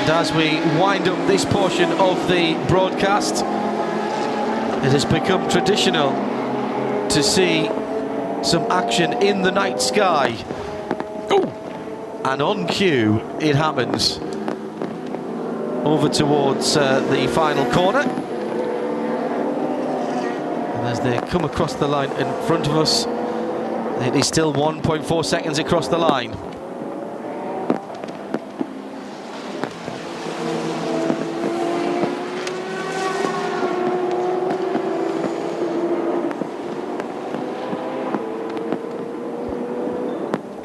And as we wind up this portion of the broadcast, it has become traditional to see some action in the night sky. Oh. And on cue, it happens. Over towards the final corner. And as they come across the line in front of us, it is still 1.4 seconds across the line.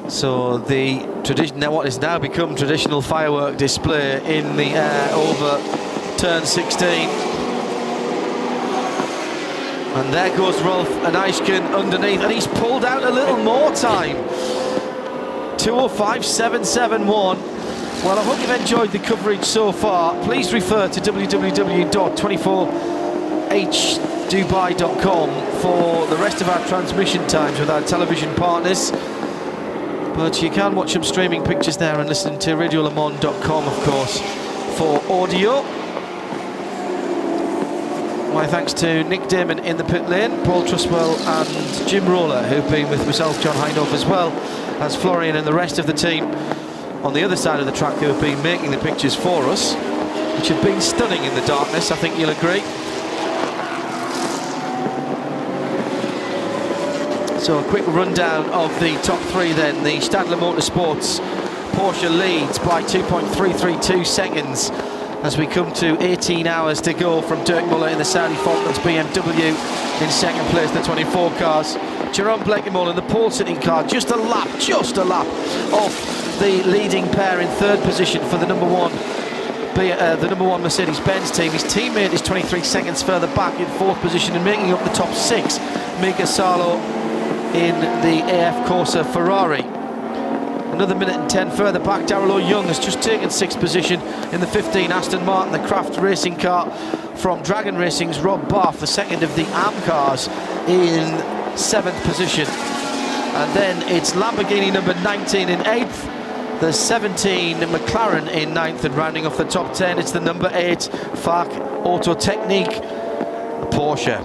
So the tradition, what is now become traditional firework display in the air over turn 16. And there goes Rolf Anichken underneath, and he's pulled out a little more time. 2:05.771. Well, I hope you've enjoyed the coverage so far. Please refer to www.24hdubai.com for the rest of our transmission times with our television partners. But you can watch some streaming pictures there and listen to radiolemans.com, of course, for audio. My thanks to Nick Damon in the pit lane, Paul Truswell and Jim Roller, who've been with myself, John Hindhaugh, as well as Florian and the rest of the team on the other side of the track who have been making the pictures for us, which have been stunning in the darkness, I think you'll agree. So a quick rundown of the top three then. The Stadler Motorsports Porsche leads by 2.332 seconds as we come to 18 hours to go from Dirk Muller in the Saudi Falklands BMW in second place, the 24 cars. Jerome Bleekemolen in the pole sitting car, just a lap off the leading pair in third position for the number one Mercedes-Benz team. His teammate is 23 seconds further back in fourth position and making up the top six. Mika Salo in the AF Corsa Ferrari. Another minute and 10 further back, Darrell O'Young has just taken sixth position in the 15 Aston Martin, the Craft racing car from Dragon Racing's Rob Barth, the second of the AM cars, in seventh position. And then it's Lamborghini number 19 in eighth, the 17 McLaren in ninth, and rounding off the top 10, it's the number 8 FARC Autotechnique Porsche.